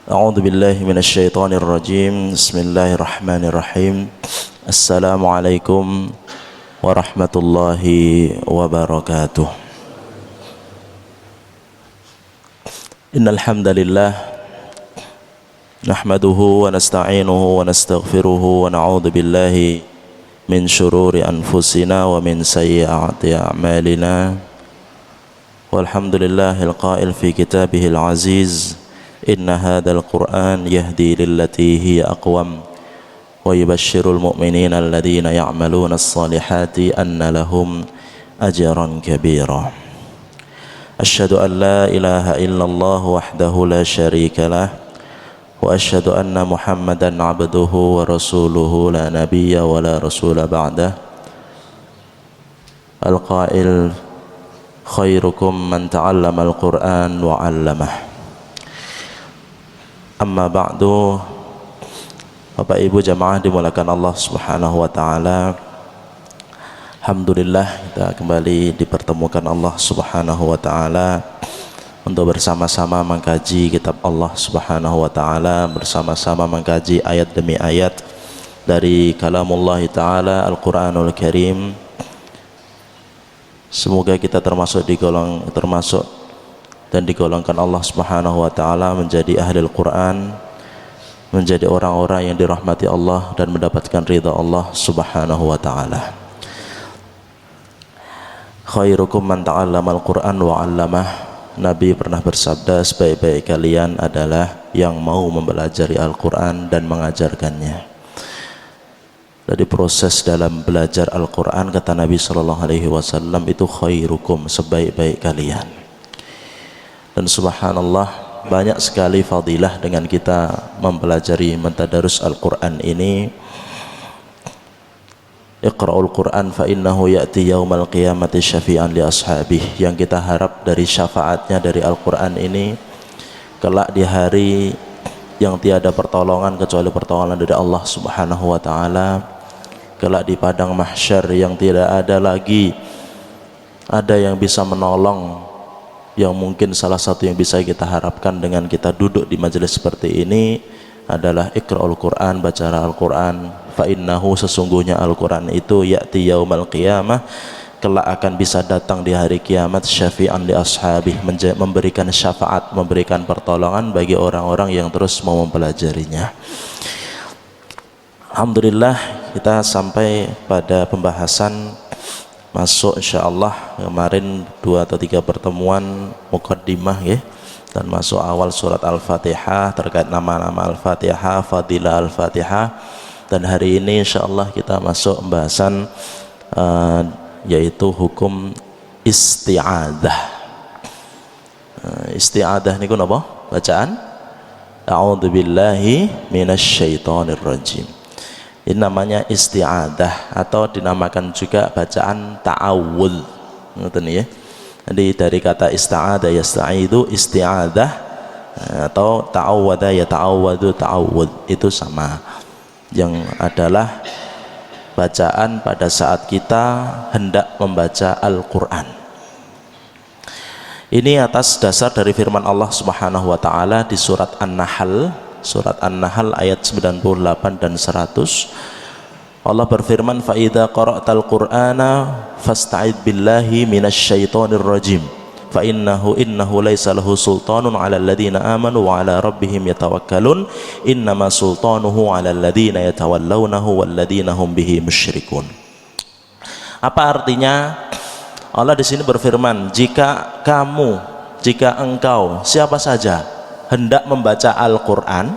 A'udzu billahi minasyaitonir rajim. Bismillahirrahmanirrahim. Assalamualaikum warahmatullahi wabarakatuh. Innal hamdalillah nahmaduhu wa nasta'inuhu wa nastaghfiruhu wa na'udzu billahi min syururi anfusina wa min sayyiati a'malina. Walhamdulillahil qail fi kitabihil aziz. Inna hadzal Qur'an yahdi lillati hiya aqwam wa yubashshirul mu'minina alladhina ya'maluna as-salihati anna lahum ajran kabira. Asyhadu an la ilaha illallah wahdahu la syarika lah wa asyhadu anna Muhammadan 'abduhu wa rasuluhu la nabiyya wa la rasula ba'dah. Al-qail khairukum man ta'allama al-Qur'an wa 'allamah. Amma ba'du. Bapak Ibu jamaah dimulakan Allah Subhanahu wa taala. Alhamdulillah kita kembali dipertemukan Allah Subhanahu wa taala untuk bersama-sama mengkaji kitab Allah Subhanahu wa taala, bersama-sama mengkaji ayat demi ayat dari kalamullah taala Al-Qur'anul Karim. Semoga kita termasuk dan digolongkan Allah Subhanahu wa taala menjadi ahli Al-Qur'an, menjadi orang-orang yang dirahmati Allah dan mendapatkan ridha Allah Subhanahu wa taala. Khairukum man ta'allama al-Qur'an wa 'allamah. Nabi pernah bersabda, sebaik-baik kalian adalah yang mau mempelajari Al-Qur'an dan mengajarkannya. Dari proses dalam belajar Al-Qur'an, kata Nabi sallallahu alaihi wasallam, itu khairukum, sebaik-baik kalian. Dan subhanallah, banyak sekali fadilah dengan kita mempelajari mentadarus Al-Quran ini. Iqra'ul Quran fa innahu ya'ti yaumal qiyamati syafi'an li ashabih. Yang kita harap dari syafaatnya dari Al-Quran ini, kelak di hari yang tiada pertolongan kecuali pertolongan dari Allah Subhanahu wa taala, kelak di padang mahsyar yang tidak ada lagi ada yang bisa menolong, yang mungkin salah satu yang bisa kita harapkan dengan kita duduk di majelis seperti ini adalah Iqra'ul Quran, bacalah Al-Quran. Fa innahu, sesungguhnya Al-Quran itu ya'ti yaumal qiyamah, kelak akan bisa datang di hari kiamat, syafi'an li ashabih, memberikan syafaat, memberikan pertolongan bagi orang-orang yang terus mau mempelajarinya. Alhamdulillah, kita sampai pada pembahasan masuk insyaallah kemarin 2 atau 3 pertemuan muqaddimah ya, dan masuk awal surat Al-Fatihah terkait nama-nama Al-Fatihah, fadilah Al-Fatihah. Dan hari ini insyaallah kita masuk pembahasan yaitu hukum isti'adah. Isti'adah niku napa bacaan? A'udzubillahi minasyaitonir rajim. Ini namanya isti'adah atau dinamakan juga bacaan ta'awudz. Ngoten ya. Jadi dari kata ista'adah yasta'idu, isti'adah atau ta'awwada yata'awwadu, ta'awudz itu sama. Yang adalah bacaan pada saat kita hendak membaca Al-Qur'an. Ini atas dasar dari firman Allah Subhanahu wa taala di surat An-Nahl. Surat An-Nahl ayat 98 dan 100. Allah berfirman, fa idza qara'tal qur'ana fasta'id billahi minasyaitonir rajim fa innahu laisa lahu sultanun 'alal ladzina amanu wa 'ala rabbihim yatawakkalun innama sultanuhu 'alal ladzina yatawallawnahu wal ladzina hum bihi musyrikun. Apa artinya? Allah di sini berfirman, jika engkau siapa saja hendak membaca Al-Quran,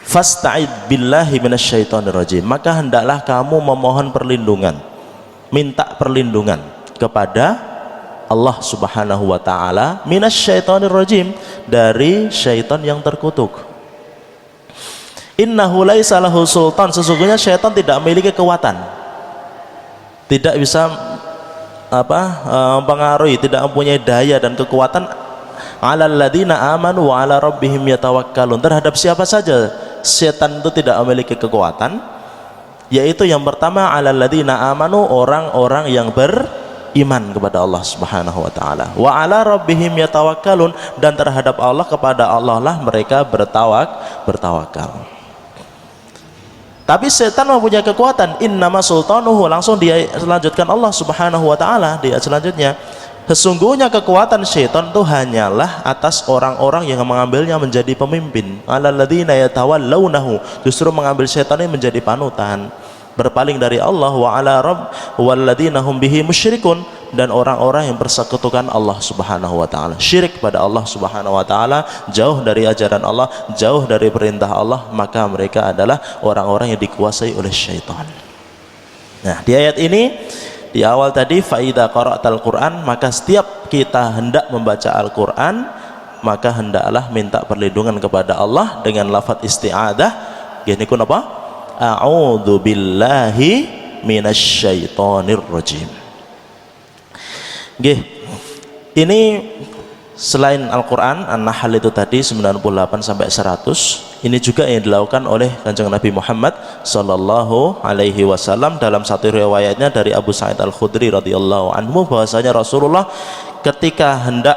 fasta'id billahi minasyaitonir rajim, maka hendaklah kamu memohon perlindungan, minta perlindungan kepada Allah Subhanahu wa taala, minasyaitonir rajim, dari syaitan yang terkutuk. Innahu laisa lahu sultan, sesungguhnya syaitan tidak memiliki kekuatan, tidak bisa mempengaruhi, tidak mempunyai daya dan kekuatan 'alal ladzina amanu wa 'ala rabbihim yatawakkalun, terhadap siapa saja setan itu tidak memiliki kekuatan, yaitu yang pertama 'alal ladzina amanu, orang-orang yang iman kepada Allah Subhanahu wa taala. Wa 'ala rabbihim yatawakkalun, dan terhadap Allah, kepada Allah lah mereka bertawakal. Tapi setan mempunyai kekuatan, innama sultanuhu, langsung dia selanjutkan Allah Subhanahu wa taala di ayat selanjutnya. Sesungguhnya kekuatan syaitan itu hanyalah atas orang-orang yang mengambilnya menjadi pemimpin. Alladzina yatawallawnahu, justru mengambil syaitan ini menjadi panutan, berpaling dari Allah. Wa 'ala rabb walladzina hum bihi musyrikun, dan orang-orang yang persekutukan Allah Subhanahu wa taala, syirik pada Allah Subhanahu wa taala, jauh dari ajaran Allah, jauh dari perintah Allah, maka mereka adalah orang-orang yang dikuasai oleh syaitan. Nah, di ayat ini di awal tadi, fa idza qara'tal Qur'an, maka setiap kita hendak membaca Al-Qur'an, maka hendaklah minta perlindungan kepada Allah dengan lafaz isti'adzah. Gini kun apa? A'udzu billahi minasyaitonir rajim. Nggih. Ini selain Al-Qur'an, An-Nahl itu tadi 98 sampai 100, ini juga yang dilakukan oleh Kanjeng Nabi Muhammad sallallahu alaihi wasallam. Dalam satu riwayatnya dari Abu Sa'id Al-Khudri radhiyallahu anhu, bahwasanya Rasulullah ketika hendak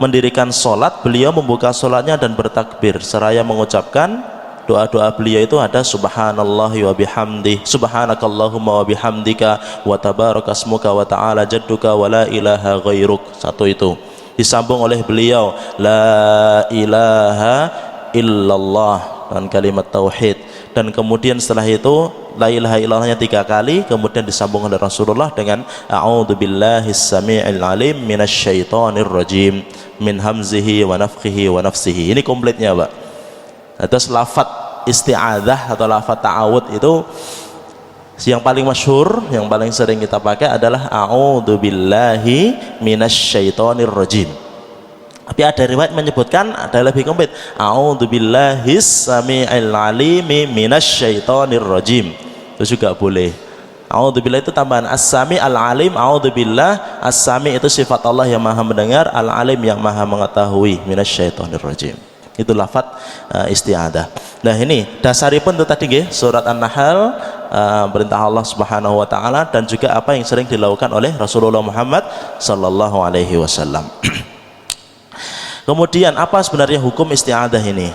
mendirikan salat, beliau membuka salatnya dan bertakbir seraya mengucapkan doa-doa beliau itu ada subhanallahi wa bihamdi, subhanakallahumma wa bihamdika, wa tabarakasmuka wa ta'ala jadduka wa la ilaha ghairuk. Satu itu disambung oleh beliau la ilaha illallah dan kalimat tauhid, dan kemudian setelah itu la ilaha illallahnya 3 kali, kemudian disambung oleh Rasulullah dengan a'udzu billahis samii'il alim minasyaitonir rajim min hamzihi wa nafthihi wa nafsihi. Ini komplitnya, Pak. Terus lafaz isti'adzah atau lafaz ta'awud itu yang paling masyhur, yang paling sering kita pakai adalah a'udzu billahi minasyaitonir rajim. Tapi ada riwayat menyebutkan, ada lebih komplit, a'udzu billahis samii'il alimi minasyaitonir rajim. Itu juga boleh. A'udzu billahi itu tambahan as-sami al-alim, a'udzu billah, as-sami itu sifat Allah yang maha mendengar, al-alim yang maha mengetahui, minasyaitonir rajim. Itu lafaz isti'adzah. Nah, ini dasaripun itu tadi nggih, surat An-Nahl, perintah Allah Subhanahu wa taala, dan juga apa yang sering dilakukan oleh Rasulullah Muhammad sallallahu alaihi wasallam. Kemudian apa sebenarnya hukum isti'adzah ini?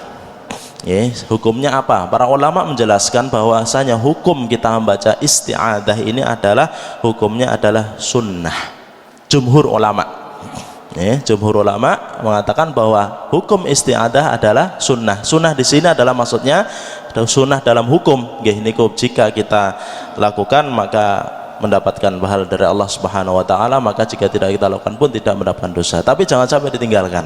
Hukumnya apa? Para ulama menjelaskan bahwasanya hukum kita membaca isti'adzah ini adalah hukumnya adalah sunnah. Jumhur ulama jumhur ulama mengatakan bahwa hukum isti'adzah adalah sunnah. Sunnah di sini adalah maksudnya sunnah dalam hukum. Niku jika kita lakukan maka mendapatkan pahala dari Allah Subhanahu wa taala, maka jika tidak kita lakukan pun tidak mendapatkan dosa. Tapi jangan sampai ditinggalkan.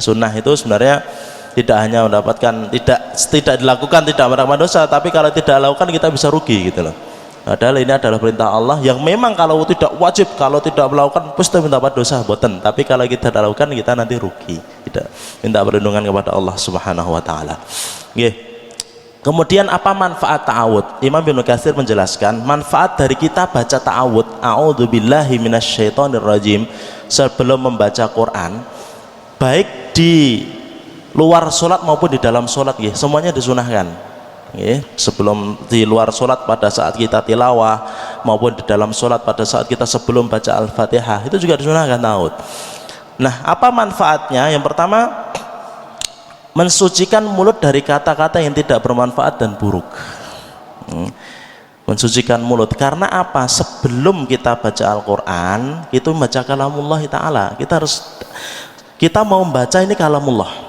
Sunnah itu sebenarnya tidak hanya mendapatkan, tidak dilakukan tidak mendapatkan dosa, tapi kalau tidak dilakukan kita bisa rugi gitu loh. Padahal ini adalah perintah Allah yang memang kalau tidak wajib, kalau tidak melakukan pasti mendapat dosa, boten. Tapi kalau kita tidak lakukan kita nanti rugi. Tidak minta perlindungan kepada Allah Subhanahu wa taala. Kemudian apa manfaat ta'awud? Imam Ibnu Katsir menjelaskan manfaat dari kita baca ta'awud, a'udzu billahi minasyaitonir rajim, sebelum membaca Quran, baik di luar sholat maupun di dalam sholat, semuanya disunahkan. Sebelum di luar sholat pada saat kita tilawah, maupun di dalam sholat pada saat kita sebelum baca Al-Fatihah, itu juga disunahkan ta'awud. Nah, apa manfaatnya? Yang pertama, mensucikan mulut dari kata-kata yang tidak bermanfaat dan buruk. Mensucikan mulut, karena apa? Sebelum kita baca Al-Quran, itu membaca kalamullah ta'ala, kita mau membaca ini kalamullah.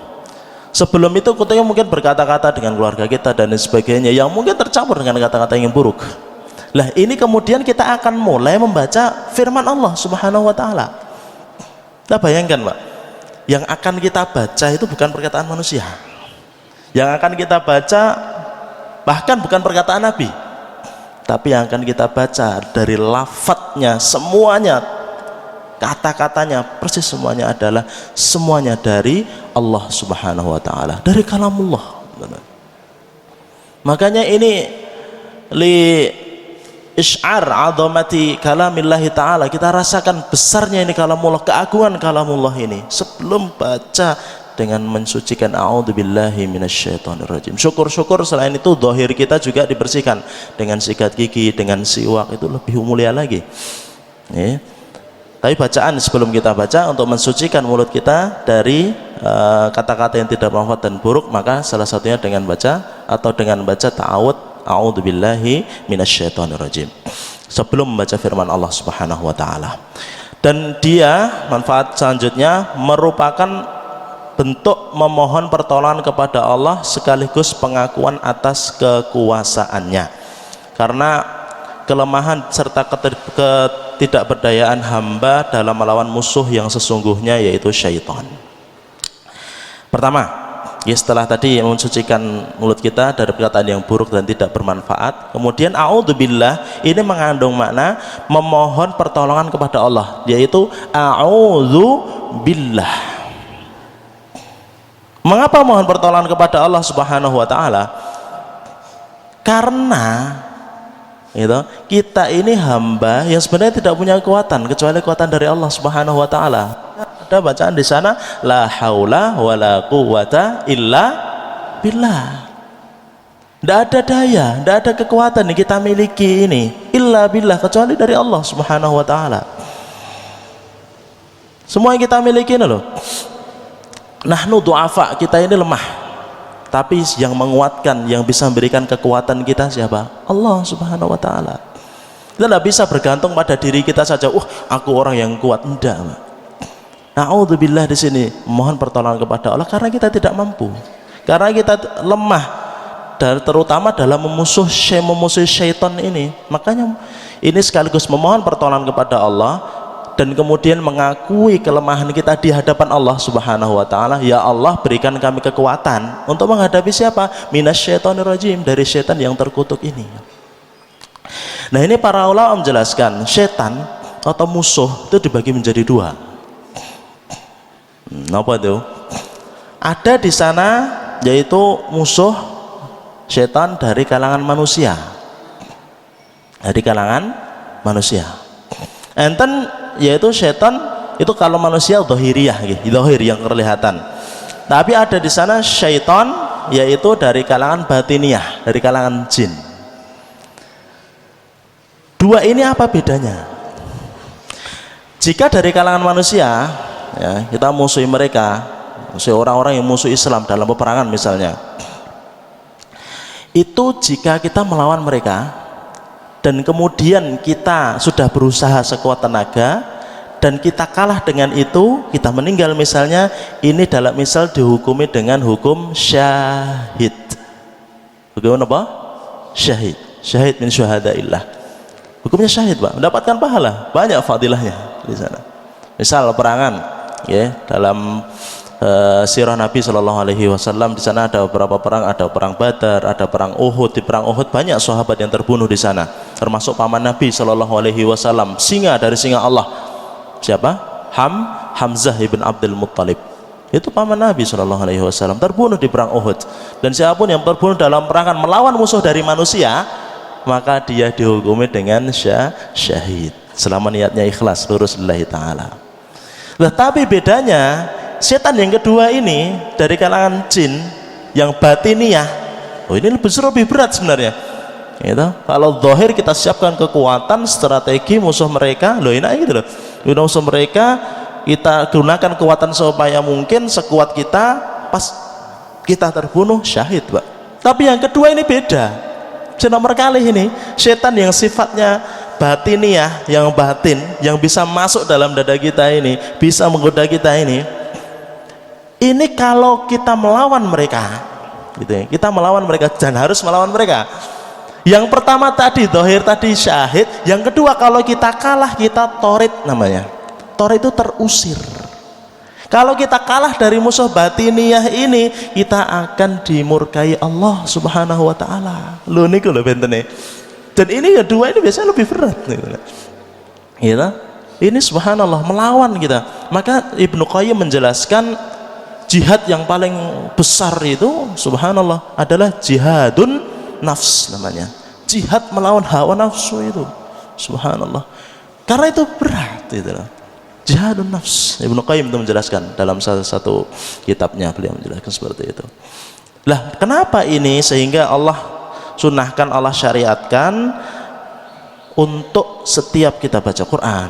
Sebelum itu kita mungkin berkata-kata dengan keluarga kita dan sebagainya yang mungkin tercampur dengan kata-kata yang buruk. Lah, ini kemudian kita akan mulai membaca firman Allah Subhanahu wa taala. Kita bayangkan, Pak, yang akan kita baca itu bukan perkataan manusia. Yang akan kita baca bahkan bukan perkataan Nabi. Tapi yang akan kita baca dari lafadznya, semuanya, kata-katanya persis semuanya adalah semuanya dari Allah Subhanahu wa taala, dari kalamullah. Makanya ini li isy'ar 'azamati kalamillahi taala, kita rasakan besarnya ini kalamullah, keagungan kalamullah ini sebelum baca dengan mensucikan a'udzubillahi minasyaitonir rajim. Syukur-syukur selain itu zahir kita juga dibersihkan dengan sikat gigi, dengan siwak, itu lebih mulia lagi. Tapi bacaan sebelum kita baca untuk mensucikan mulut kita dari kata-kata yang tidak bermanfaat dan buruk, maka salah satunya dengan baca atau dengan baca ta'awud, a'udzubillahi minasyaitonirrajim, sebelum membaca firman Allah Subhanahu wa taala. Dan dia manfaat selanjutnya merupakan bentuk memohon pertolongan kepada Allah sekaligus pengakuan atas kekuasaannya. Karena kelemahan serta ketidakberdayaan hamba dalam melawan musuh yang sesungguhnya, yaitu syaitan. Pertama, ya setelah tadi mensucikan mulut kita dari perkataan yang buruk dan tidak bermanfaat, kemudian a'udzubillah ini mengandung makna memohon pertolongan kepada Allah, yaitu a'udzubillah. Mengapa mohon pertolongan kepada Allah Subhanahu wa taala? Karena kita ini hamba yang sebenarnya tidak punya kekuatan kecuali kekuatan dari Allah Subhanahu wa taala. Ada bacaan di sana, la haula wala quwata illa billah. Tidak ada daya, tidak ada kekuatan yang kita miliki ini illa billah, kecuali dari Allah Subhanahu wa taala. Semua yang kita miliki ini loh. Nahnu du'afa, kita ini lemah. Tapi yang menguatkan, yang bisa memberikan kekuatan kita siapa? Allah Subhanahu wa taala. Kita tidak bisa bergantung pada diri kita saja. Aku orang yang kuat. Enggak. A'udzubillah di sini mohon pertolongan kepada Allah karena kita tidak mampu. Karena kita lemah, terutama dalam memusuhi syaitan ini. Makanya ini sekaligus memohon pertolongan kepada Allah dan kemudian mengakui kelemahan kita di hadapan Allah Subhanahu wa taala. Ya Allah, berikan kami kekuatan untuk menghadapi siapa? Minasyaitonirrajim, dari syaitan yang terkutuk ini. Nah, ini para ulama menjelaskan syaitan atau musuh itu dibagi menjadi dua. Apa itu? Ada di sana yaitu musuh syaitan dari kalangan manusia. Dari kalangan manusia. Enten yaitu syaitan itu kalau manusia dhahiriyah, dhahir yang kelihatan. Tapi ada di sana syaitan yaitu dari kalangan batiniyah, dari kalangan jin. Dua ini apa bedanya? Jika dari kalangan manusia, ya, kita musuhi mereka, musuhi orang-orang yang musuh Islam dalam peperangan misalnya, itu jika kita melawan mereka dan kemudian kita sudah berusaha sekuat tenaga dan kita kalah dengan itu, kita meninggal misalnya, ini dalam misal dihukumi dengan hukum syahid. Bagaimana Pak? Syahid, syahid min syuhadaillah. Hukumnya syahid Pak, mendapatkan pahala, banyak fadilahnya di sana. Misal perangan, ya, dalam sirah Nabi Shallallahu Alaihi Wasallam, di sana ada beberapa perang, ada perang Badar, ada perang Uhud. Di perang Uhud banyak sahabat yang terbunuh di sana, termasuk paman Nabi Shallallahu Alaihi Wasallam, singa dari singa Allah. Siapa? Hamzah ibn Abdul Muttalib. Itu paman Nabi Shallallahu Alaihi Wasallam terbunuh di perang Uhud. Dan siapapun yang terbunuh dalam perangan melawan musuh dari manusia, maka dia dihukumi dengan syahid selama niatnya ikhlas lurus lillahi ta'ala. Tapi bedanya setan yang kedua ini dari kalangan jin yang batiniyah, ini lebih berat sebenarnya. Gitu. Kalau zahir kita siapkan kekuatan, strategi musuh mereka, enak gitu loh. Musuh mereka kita gunakan kekuatan supaya mungkin sekuat kita, pas kita terbunuh syahid Pak. Tapi yang kedua ini beda. Nomor kali ini setan yang sifatnya batiniyah, yang batin, yang bisa masuk dalam dada kita ini, bisa menggoda kita ini kalau kita melawan mereka, gitu ya, kita melawan mereka dan harus melawan mereka. Yang pertama tadi zahir tadi syahid, yang kedua kalau kita kalah kita torit namanya. Torit itu terusir. Kalau kita kalah dari musuh batiniyah ini, kita akan dimurkai Allah Subhanahu wa taala. Lho niku lho bentene. Dan ini kedua ini biasanya lebih berat gitu. Gitu. Ini subhanallah melawan kita. Maka Ibnu Qayyim menjelaskan jihad yang paling besar itu subhanallah adalah jihadun nafs namanya. Jihad melawan hawa nafsu itu. Subhanallah. Karena itu berat gitu loh. Jihadun nafs. Ibnu Qayyim itu menjelaskan dalam salah satu kitabnya, beliau menjelaskan seperti itu. Lah, kenapa ini sehingga Allah sunahkan, Allah syariatkan untuk setiap kita baca Quran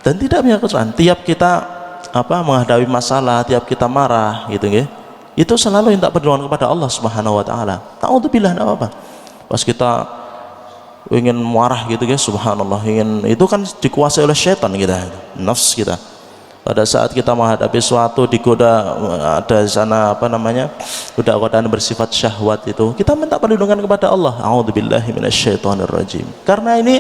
dan tidak punya kesusahan. Tiap kita menghadapi masalah, tiap kita marah gitu nggih, itu selalu minta perlindungan kepada Allah Subhanahu wa taala. Ta'udzubillah, enggak apa-apa. Pas kita ingin marah gitu guys, subhanallah, itu kan dikuasai oleh syaitan kita, nafs kita. Pada saat kita menghadapi suatu digoda, ada di sana godaan bersifat syahwat, itu kita minta perlindungan kepada Allah. A'udzubillahi minasyaitonirrajim. Karena ini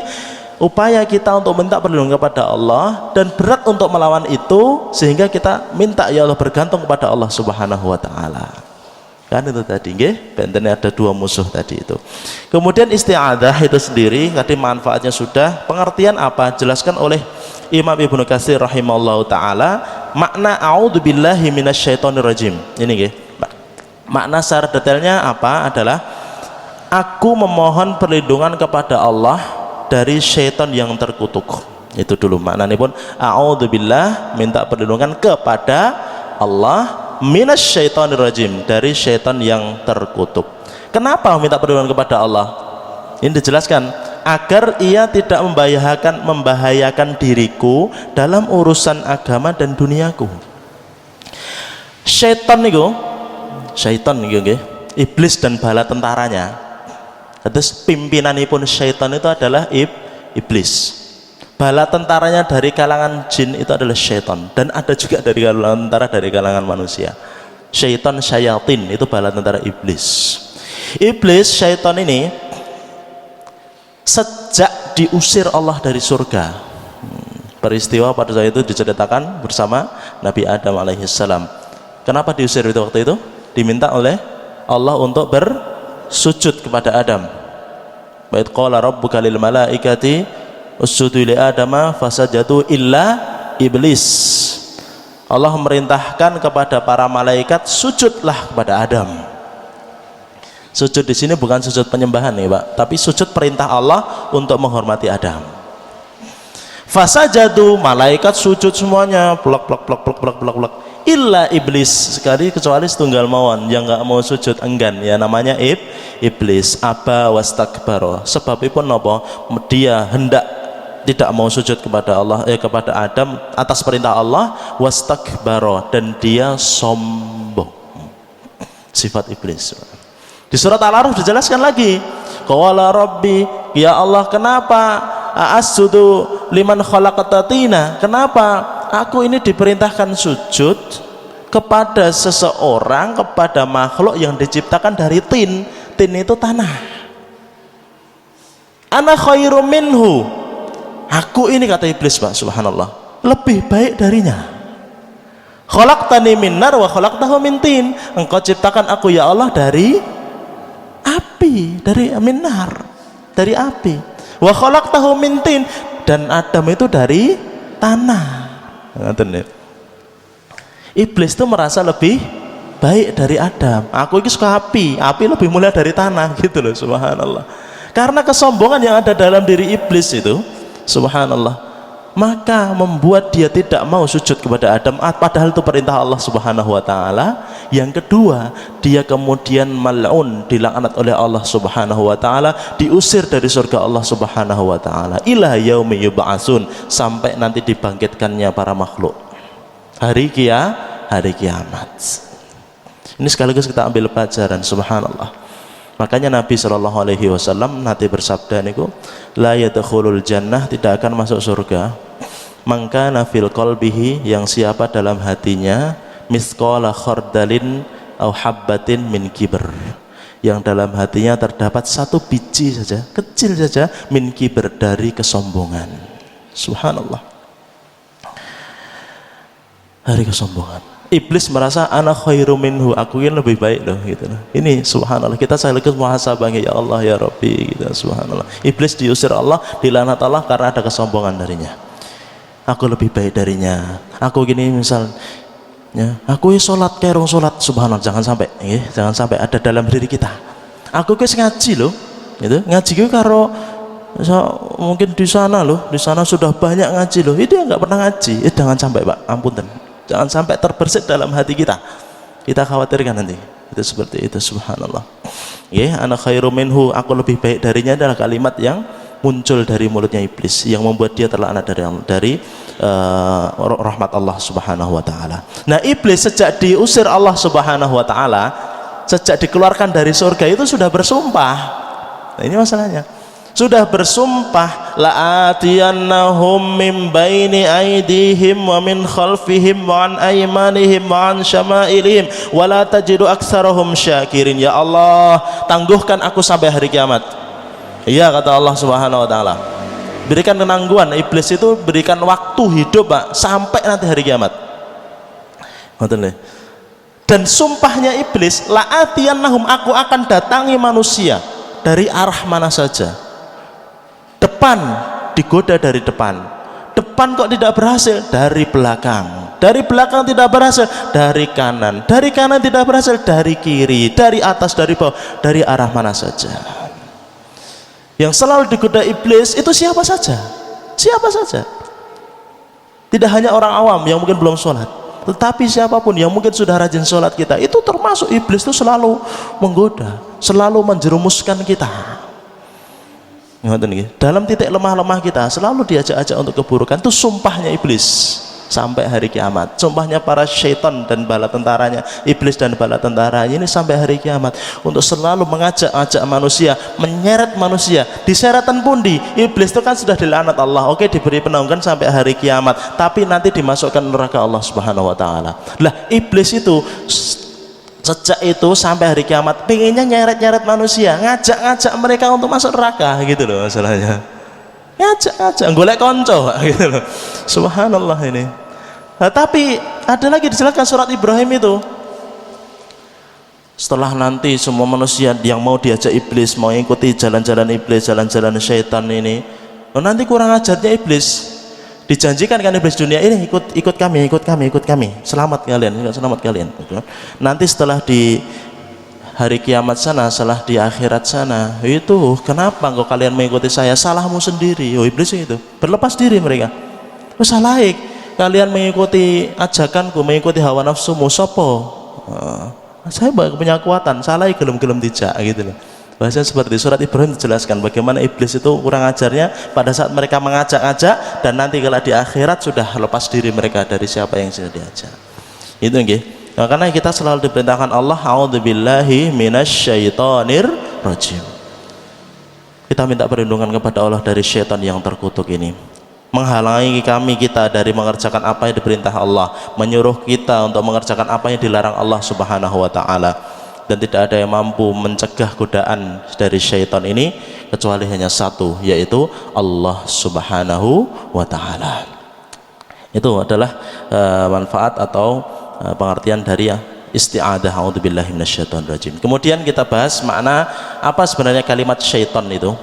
upaya kita untuk minta perlindungan kepada Allah, dan berat untuk melawan itu, sehingga kita minta ya Allah, bergantung kepada Allah Subhanahu wa taala. Kan itu tadi nggih, bentennya ada dua musuh tadi itu. Kemudian isti'adzah itu sendiri tadi manfaatnya sudah, pengertian apa jelaskan oleh Imam Ibnu Katsir rahimahullahu taala, makna a'udzubillahi minasyaitonirrajim. Ini nggih. Makna secara detailnya apa adalah aku memohon perlindungan kepada Allah dari syaitan yang terkutuk. Itu dulu maknanya pun, a'udzubillah, minta perlindungan kepada Allah minasyaitonirrajim, dari syaitan yang terkutuk. Kenapa minta perlindungan kepada Allah? Ini dijelaskan agar ia tidak membahayakan diriku dalam urusan agama dan duniaku. Syaitan niku nggih, iblis dan bala tentaranya. Terus pimpinanipun syaitan itu adalah iblis. Bala tentaranya dari kalangan jin itu adalah syaitan, dan ada juga dari kalangan tentara dari kalangan manusia. Syaitan syayatin itu bala tentara iblis. Iblis syaitan ini sejak diusir Allah dari surga, peristiwa pada saat itu diceritakan bersama Nabi Adam alaihissalam. Kenapa diusir itu waktu itu? Diminta oleh Allah untuk bersujud kepada Adam. Wa idh qala rabbuka lil malaikati usjudu li adama fasajadu illa iblis. Allah memerintahkan kepada para malaikat, sujudlah kepada Adam. Sujud di sini bukan sujud penyembahan nih, Pak, tapi sujud perintah Allah untuk menghormati Adam. Fasajadu, malaikat sujud semuanya, plak illa iblis, sekali kecuali setunggal mawon yang enggak mau sujud, enggan, ya namanya iblis. Aba wastakbara, sebabipun napa? Dia hendak tidak mau sujud kepada Allah, kepada Adam atas perintah Allah, wastakbara, dan dia sombong. Sifat iblis. Di surat Al-A'raf dijelaskan lagi, qala rabbi, ya Allah, kenapa asjudu liman khalaqta tina? Kenapa aku ini diperintahkan sujud kepada seseorang, kepada makhluk yang diciptakan dari tin. Tin itu tanah. Ana khairum minhu, aku ini, kata iblis, Pak, subhanallah, lebih baik darinya. Khalaqtani min nar wa khalaqtahu min tin. Engkau ciptakan aku ya Allah dari api, dari minar, dari api. Wa khalaqtahu min tin, dan Adam itu dari tanah. Iblis itu merasa lebih baik dari Adam. Aku ini suka api lebih mulia dari tanah, gitu loh, subhanallah. Karena kesombongan yang ada dalam diri iblis itu, subhanallah, maka membuat dia tidak mau sujud kepada Adam, padahal itu perintah Allah Subhanahu wa taala. Yang kedua, dia kemudian mal'un, dilaknat oleh Allah Subhanahu wa taala, diusir dari surga Allah Subhanahu wa taala ila yaumi yub'atsun, sampai nanti dibangkitkannya para makhluk hari kiamat. Ini sekaligus kita ambil pelajaran, subhanallah. Makanya Nabi SAW nanti bersabda niku, la yadkhulul jannah, tidak akan masuk surga, mangkana fil qalbihi, yang siapa dalam hatinya misqala khardalin au habbatin min kibr, yang dalam hatinya terdapat satu biji saja, kecil saja, min kibr, dari kesombongan. Subhanallah, dari kesombongan. Iblis merasa ana khairu minhu, aku ini lebih baik loh, gitu loh. Ini subhanallah, kita sekaligus muhasabah, ya Allah ya Rabbi, gitu, subhanallah. Iblis diusir Allah, dilaknat Allah karena ada kesombongan darinya. Aku lebih baik darinya. Aku gini misalnya, aku sholat kerong sholat, subhanallah, jangan sampai ada dalam diri kita. Aku ngaji loh, gitu. Ngaji itu karo mungkin di sana sudah banyak ngaji loh, itu yang nggak pernah ngaji, jangan sampai, Pak, ampunten. Jangan sampai terbersit dalam hati kita. Kita khawatirkan nanti. Itu seperti itu, subhanallah. Ya, ana khairu minhu, aku lebih baik darinya, adalah kalimat yang muncul dari mulutnya iblis yang membuat dia terlaknat dari rahmat Allah Subhanahu wa taala. Nah, iblis sejak diusir Allah Subhanahu wa taala, sejak dikeluarkan dari surga itu sudah bersumpah. Nah, ini masalahnya. Sudah bersumpah, la'atiyannahum min baini aydihim wa min khalfihim wa an aymanihim wa an syama'ilihim wa la tajidu aktsarahum syakirin. Ya Allah, tangguhkan aku sampai hari kiamat. Iya, kata Allah Subhanahu wa taala. Berikan penangguhan, iblis itu berikan waktu hidup, Pak, sampai nanti hari kiamat. Ngoten lho. Dan sumpahnya iblis, la'atiyannahum, aku akan datangi manusia dari arah mana saja. Depan digoda dari depan kok tidak berhasil, dari belakang tidak berhasil, dari kanan tidak berhasil, dari kiri, dari atas, dari bawah, dari arah mana saja. Yang selalu digoda iblis itu siapa saja, tidak hanya orang awam yang mungkin belum sholat, tetapi siapapun yang mungkin sudah rajin sholat kita, itu termasuk iblis itu selalu menggoda, selalu menjerumuskan kita. Dalam titik lemah-lemah kita selalu diajak-ajak untuk keburukan. Itu sumpahnya iblis sampai hari kiamat, sumpahnya para syaitan dan bala tentaranya, iblis dan bala tentaranya ini sampai hari kiamat, untuk selalu mengajak-ajak manusia, menyeret manusia. Diseretan pundi? Iblis itu kan sudah dilaknat Allah, oke, diberi penangguhan sampai hari kiamat, tapi nanti dimasukkan neraka Allah Subhanahu wa taala. Lah, iblis itu sejak itu sampai hari kiamat pengennya nyeret-nyeret manusia, ngajak-ngajak mereka untuk masuk neraka gitu loh masalahnya. Ngajak-ngajak, golek konco gitu loh. Subhanallah ini. Nah, tapi ada lagi dijelaskan surat Ibrahim itu. Setelah nanti semua manusia yang mau diajak iblis, mau ikuti jalan-jalan iblis, jalan-jalan syaitan ini, nanti kurang ajarnya iblis. Dijanjikan kan iblis dunia ini, ikut kami, selamat kalian. Nanti setelah di hari kiamat sana, setelah di akhirat sana, itu kenapa engkau kalian mengikuti saya? Salahmu sendiri. Oh, iblis itu berlepas diri mereka. Salah kalian mengikuti ajakanku, mengikuti hawa nafsumu, sopo? Saya punya kekuatan, salah gelem-gelem dijak gitu loh. Bahasanya seperti surat Ibrahim dijelaskan bagaimana iblis itu kurang ajarnya pada saat mereka mengajak-ajak, dan nanti kalau di akhirat sudah lepas diri mereka dari siapa yang sudah diajak. Itu nggih. Nah, karena kita selalu diperintahkan Allah, a'udzubillahi minasyaitonir rajim. Kita minta perlindungan kepada Allah dari syaitan yang terkutuk ini, menghalangi kita dari mengerjakan apa yang diperintah Allah, menyuruh kita untuk mengerjakan apa yang dilarang Allah Subhanahu wa taala. Dan tidak ada yang mampu mencegah godaan dari syaitan ini kecuali hanya satu, yaitu Allah Subhanahu wa taala. Itu adalah manfaat atau pengertian dari isti'adah, a'udzubillahi minasyaitonirrajim. Kemudian kita bahas makna apa sebenarnya kalimat syaitan itu.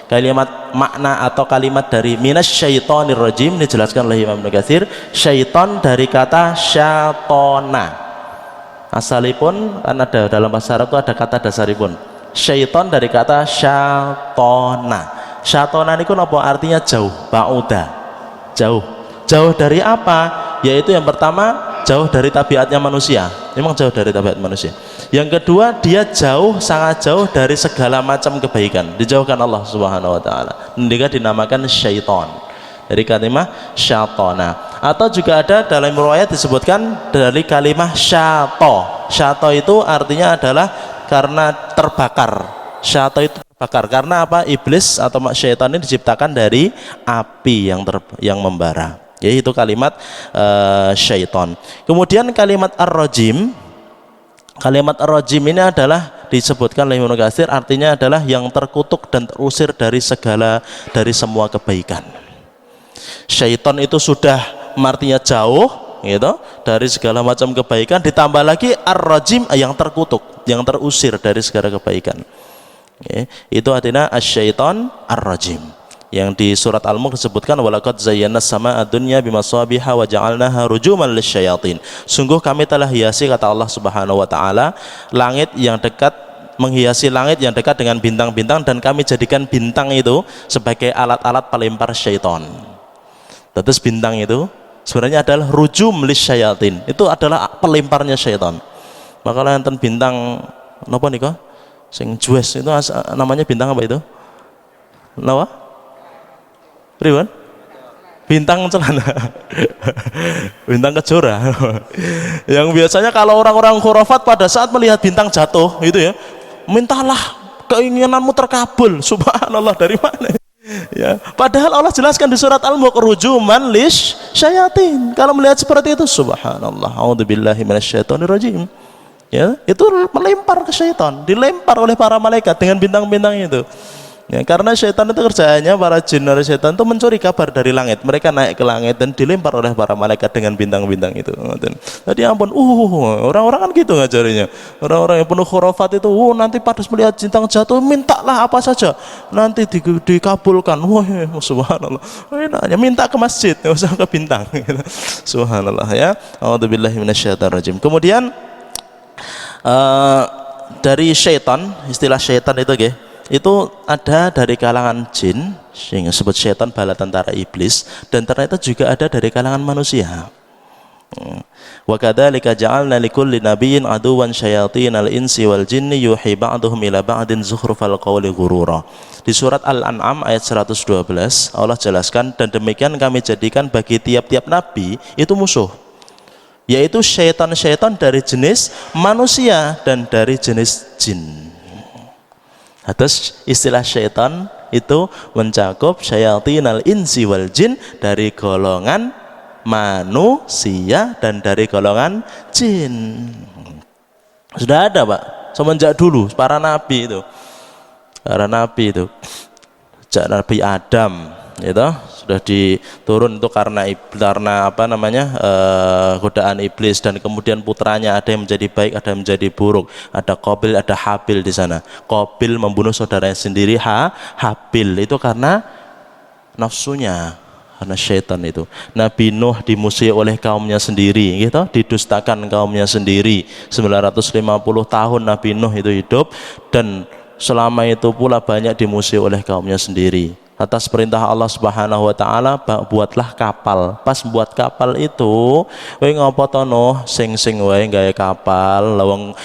Kalimat makna atau kalimat dari minasyaitonirrajim dijelaskan oleh Imam Ibnu Katsir. Syaitan dari kata syatona. Asalipun kan ada dalam bahasa Arab itu ada kata dasaripun. Syaitan dari kata syatona. Syatona itu apa artinya? Jauh, ba'uda. Jauh dari apa? Yaitu yang pertama, jauh dari tabiatnya manusia. Memang jauh dari tabiat manusia. Yang kedua, dia jauh, sangat jauh dari segala macam kebaikan. Dijauhkan Allah Subhanahu wa taala. Maka dinamakan syaitan. Dari kalimat syatona. Atau juga ada dalam riwayat disebutkan dari kalimat syato. Syato itu artinya adalah karena terbakar. Syato itu terbakar karena apa? Iblis atau syaitan ini diciptakan dari api yang membara. Yaitu kalimat syaitan. Kemudian kalimat ar-rajim. Kalimat ar-rajim ini adalah disebutkan oleh Ibnu Katsir, artinya adalah yang terkutuk dan terusir dari semua kebaikan. Syaitan itu sudah artinya jauh gitu dari segala macam kebaikan, ditambah lagi ar-rajim yang terkutuk, yang terusir dari segala kebaikan. Itu artinya asyaiton ar-rajim. Yang di surat Al-Mulk disebutkan walaqad zayyana as-samaa'a dunya bimasabiha wa ja'alnaha rujuman lisyayatin. Sungguh kami telah hiasi, kata Allah Subhanahu wa taala, langit yang dekat, menghiasi langit yang dekat dengan bintang-bintang, dan kami jadikan bintang itu sebagai alat-alat pelempar syaitan. Terus bintang itu sebenarnya adalah rujum lisyayatin. Itu adalah pelemparnya syaitan. Maka enten bintang napa nika? Sing jues itu namanya bintang apa itu? Napa? Pripun? Bintang celana. Bintang kejora. Yang biasanya kalau orang-orang khurafat pada saat melihat bintang jatuh itu ya, mintalah keinginanmu terkabul. Subhanallah, dari mana? Ya, padahal Allah jelaskan di surat Al-Mulk, rujuman lis syayatin. Kalau melihat seperti itu, subhanallah, a'udzubillahi minasyaitonirrajim. Ya, itu melempar ke syaitan, dilempar oleh para malaikat dengan bintang-bintang itu. Ya, karena syaitan itu kerjanya, para jin dan syaitan itu mencuri kabar dari langit. Mereka naik ke langit dan dilempar oleh para malaikat dengan bintang-bintang itu. Jadi ampun, orang-orang kan gitu ngajarinya. Orang-orang yang penuh khurafat itu, nanti pada melihat bintang jatuh, mintalah apa saja, nanti dikabulkan. Wah, subhanallah. Enaknya minta ke masjid, nggak usah ke bintang. Subhanallah ya. A'udzubillahi minasyaitonirrajim. Kemudian dari syaitan, istilah syaitan itu ada dari kalangan jin, yang disebut syaitan bala tentara iblis, dan ternyata juga ada dari kalangan manusia. Wa kadzalika ja'alna likulli nabiyyin aduwan syayatinal insi wal jinni yuhi ba'duhum ila ba'din zukhrufal qawli ghurura. Di surat Al-An'am ayat 112 Allah jelaskan, dan demikian kami jadikan bagi tiap-tiap nabi itu musuh, yaitu syaitan-syaitan dari jenis manusia dan dari jenis jin. Atas istilah syaitan itu mencakup syayatinal insi wal jin, dari golongan manusia dan dari golongan jin. Sudah ada, Pak, semenjak dulu para nabi itu. Sejak Nabi Adam itu sudah diturun itu karena godaan iblis, dan kemudian putranya ada yang menjadi baik, ada yang menjadi buruk. Ada Qabil, ada Habil di sana. Qabil membunuh saudaranya sendiri, Habil itu karena nafsunya, karena syaitan itu. Nabi Nuh dimusuhi oleh kaumnya sendiri, gitu, didustakan kaumnya sendiri. 950 tahun Nabi Nuh itu hidup, dan selama itu pula banyak dimusuhi oleh kaumnya sendiri. Atas perintah Allah Subhanahu wa taala, buatlah kapal. Pas buat kapal itu, kowe ngopo to Nuh, sing wae gawe kapal, lawang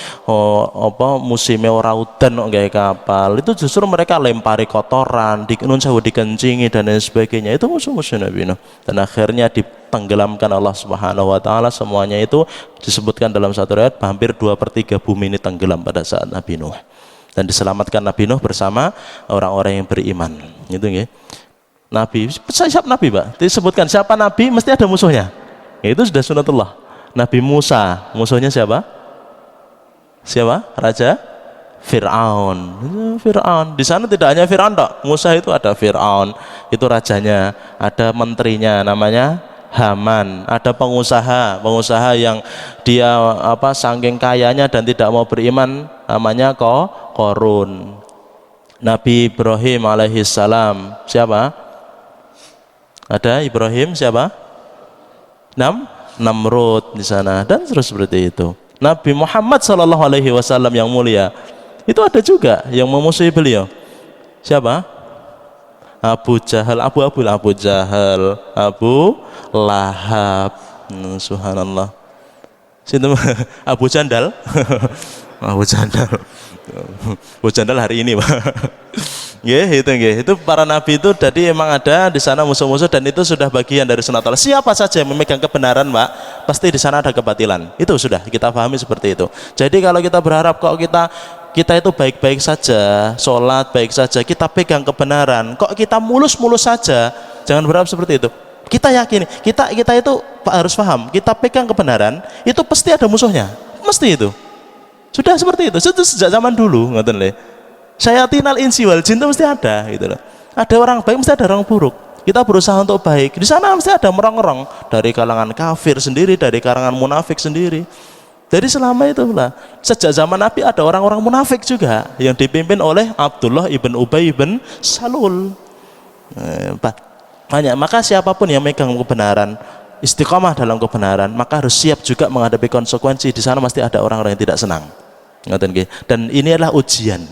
musime ora udan kok gawe kapal. Itu justru mereka lempari kotoran, dikencingi dan lain sebagainya. Itu musuh-musuh Nabi Nuh. Dan akhirnya ditenggelamkan Allah Subhanahu wa taala. Semuanya itu disebutkan dalam satu ayat, hampir 2/3 bumi ini tenggelam pada saat Nabi Nuh. Dan diselamatkan Nabi Nuh bersama orang-orang yang beriman. Gitu nggih. Nabi, siapa Nabi, Pak? Disebutkan siapa Nabi mesti ada musuhnya. Itu sudah sunatullah. Nabi Musa, musuhnya siapa? Raja Fir'aun. Fir'aun. Di sana tidak hanya Fir'aun, tak. Musa itu ada Fir'aun, itu rajanya, ada menterinya namanya Haman, ada pengusaha yang dia saking kayanya dan tidak mau beriman, namanya Korun. Nabi Ibrahim alaihissalam, siapa? Ada Ibrahim, siapa? Namrud di sana, dan terus seperti itu. Nabi Muhammad sallallahu alaihi wasallam yang mulia, itu ada juga yang memusuhi beliau. Siapa? Abu Jahal, Abu Jahal, Abu Lahab. Subhanallah. Situ Abu Jandal. Abu Jandal hari ini, Pak. Itu para nabi itu, jadi emang ada di sana musuh-musuh, dan itu sudah bagian dari sunat Allah. Siapa saja yang memegang kebenaran, Pak, pasti di sana ada kebatilan. Itu sudah kita pahami seperti itu. Jadi kalau kita berharap kok kita itu baik-baik saja, sholat baik saja, kita pegang kebenaran, kok kita mulus-mulus saja, jangan berharap seperti itu. Kita yakini, kita itu harus paham, kita pegang kebenaran, itu pasti ada musuhnya, mesti itu. Sudah seperti itu, sejak zaman dulu, ngoten le. Syayatinal insi wal jin itu mesti ada, gitu loh. Ada orang baik, mesti ada orang buruk. Kita berusaha untuk baik. Di sana mesti ada merong-rong dari kalangan kafir sendiri, dari kalangan munafik sendiri. Jadi selama itulah, sejak zaman Nabi ada orang-orang munafik juga yang dipimpin oleh Abdullah ibn Ubay ibn Salul. Banyak. Maka siapapun yang megang kebenaran, istiqomah dalam kebenaran, maka harus siap juga menghadapi konsekuensi. Di sana pasti ada orang-orang yang tidak senang. Dan inilah ujian.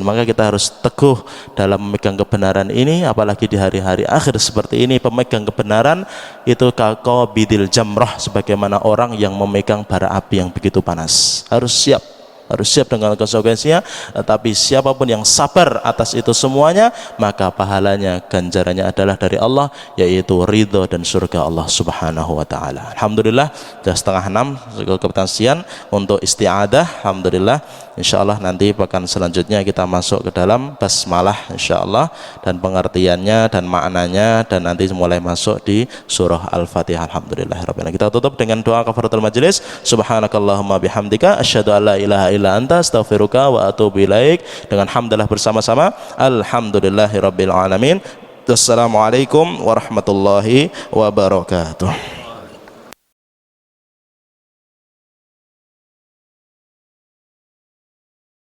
Maka kita harus teguh dalam memegang kebenaran ini, apalagi di hari-hari akhir seperti ini. Pemegang kebenaran itu kaqabidil jamrah, sebagaimana orang yang memegang bara api yang begitu panas. Harus siap harus siap dengan konsekuensinya. Tetapi siapapun yang sabar atas itu semuanya, maka pahalanya, ganjarannya adalah dari Allah, yaitu ridho dan surga Allah Subhanahu wa taala. Alhamdulillah sudah 5:30 kepenasian untuk isti'adah. Alhamdulillah, insyaallah nanti pekan selanjutnya kita masuk ke dalam basmalah insyaallah, dan pengertiannya dan maknanya, dan nanti mulai masuk di surah Al-Fatihah. Alhamdulillahirabbil alamin. Kita tutup dengan doa kafaratul majelis. Subhanakallahumma bihamdika asyhadu an la ilaha illa anta astaghfiruka wa atubu ilaik. Dengan hamdalah bersama-sama, alhamdulillahirabbil alamin. Wassalamualaikum warahmatullahi wabarakatuh.